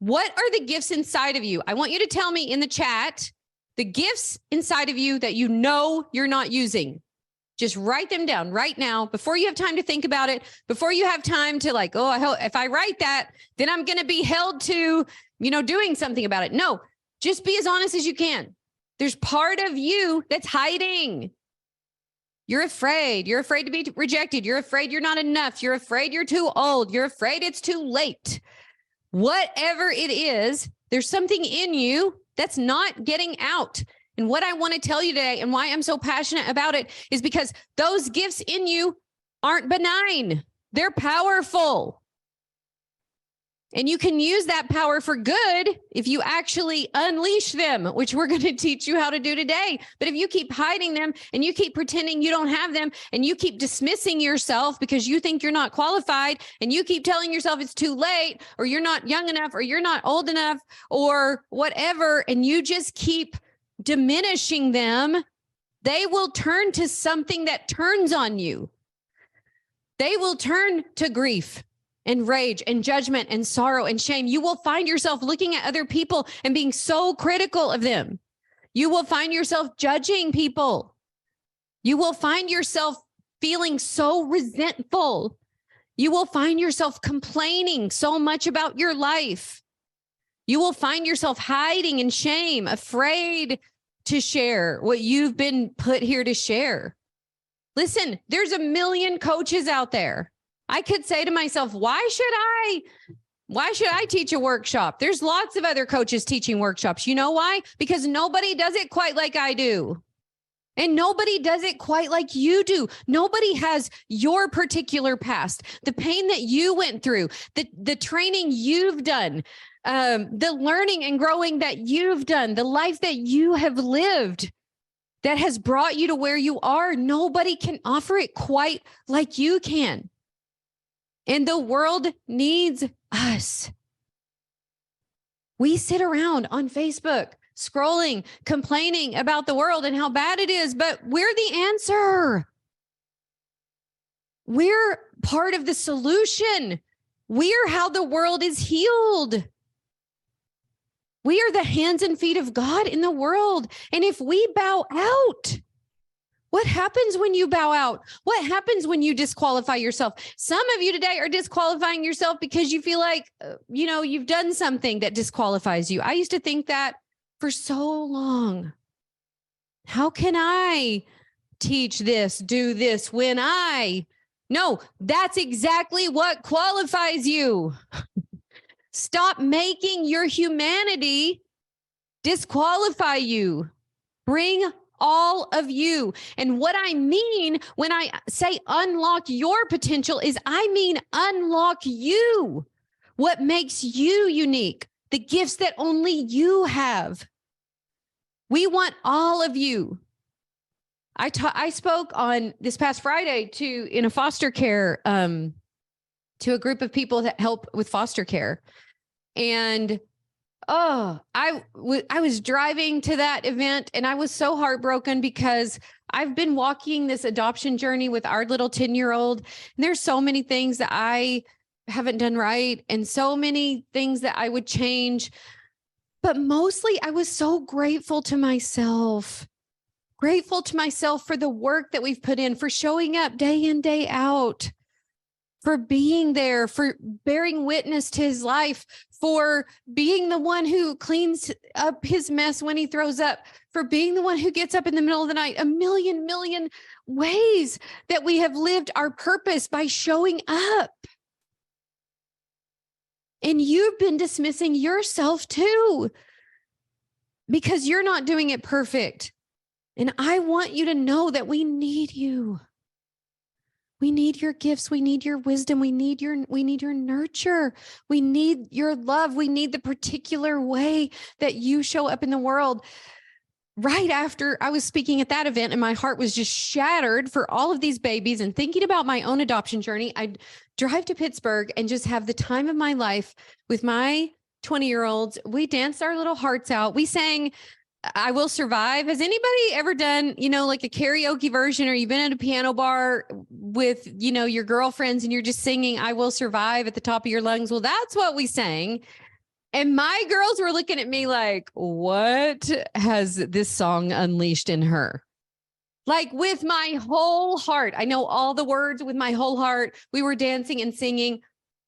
What are the gifts inside of you? I want you to tell me in the chat the gifts inside of you that you know you're not using. Just write them down right now before you have time to think about it, before you have time to like, oh, I hope if I write that, then I'm going to be held to, doing something about it. No, just be as honest as you can. There's part of you that's hiding. You're afraid. You're afraid to be rejected. You're afraid you're not enough. You're afraid you're too old. You're afraid it's too late. Whatever it is, there's something in you that's not getting out. And what I want to tell you today and why I'm so passionate about it is because those gifts in you aren't benign. They're powerful. And you can use that power for good if you actually unleash them, which we're going to teach you how to do today. But if you keep hiding them and you keep pretending you don't have them and you keep dismissing yourself because you think you're not qualified and you keep telling yourself it's too late or you're not young enough or you're not old enough or whatever, and you just keep diminishing them, they will turn to something that turns on you. They will turn to grief and rage and judgment and sorrow and shame. You will find yourself looking at other people and being so critical of them. You will find yourself judging people. You will find yourself feeling so resentful. You will find yourself complaining so much about your life. You will find yourself hiding in shame, afraid to share what you've been put here to share. Listen, there's a million coaches out there. I could say to myself, why should I teach a workshop? There's lots of other coaches teaching workshops. You know why? Because nobody does it quite like I do. And nobody does it quite like you do. Nobody has your particular past, the pain that you went through, the training you've done, the learning and growing that you've done, the life that you have lived that has brought you to where you are. Nobody can offer it quite like you can. And the world needs us. We sit around on Facebook, scrolling, complaining about the world and how bad it is, but we're the answer. We're part of the solution. We're how the world is healed. We are the hands and feet of God in the world. And if we bow out, what happens when you bow out? What happens when you disqualify yourself? Some of you today are disqualifying yourself because you feel like, you've done something that disqualifies you. I used to think that for so long. How can I teach this, do this when No, that's exactly what qualifies you. Stop making your humanity disqualify you. Bring all of you. And what I mean when I say unlock your potential is I mean unlock you. What makes you unique? The gifts that only you have. We want all of you. I spoke on this past Friday in a foster care to a group of people that help with foster care. And I was driving to that event and I was so heartbroken because I've been walking this adoption journey with our little 10-year-old. And there's so many things that I haven't done right and so many things that I would change. But mostly I was so grateful to myself for the work that we've put in, for showing up day in, day out, for being there, for bearing witness to his life, for being the one who cleans up his mess when he throws up, for being the one who gets up in the middle of the night, a million ways that we have lived our purpose by showing up. And you've been dismissing yourself too, because you're not doing it perfect. And I want you to know that we need you. We need your gifts. We need your wisdom. We need your nurture. We need your love. We need the particular way that you show up in the world. Right after I was speaking at that event and my heart was just shattered for all of these babies and thinking about my own adoption journey, I'd drive to Pittsburgh and just have the time of my life with my 20-year-olds. We danced our little hearts out. We sang I Will Survive. Has anybody ever done, like a karaoke version, or you've been at a piano bar with, your girlfriends and you're just singing I Will Survive at the top of your lungs? Well, that's what we sang. And my girls were looking at me like, what has this song unleashed in her? Like with my whole heart. I know all the words with my whole heart. We were dancing and singing.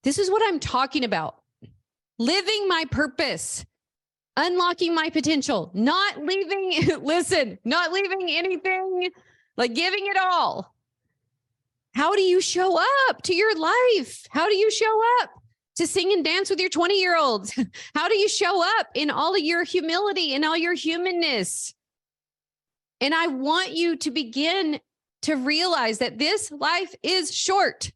This is what I'm talking about. Living my purpose, unlocking my potential, not leaving, not leaving anything, like giving it all. How do you show up to your life? How do you show up to sing and dance with your 20-year-olds? How do you show up in all of your humility and all your humanness? And I want you to begin to realize that this life is short.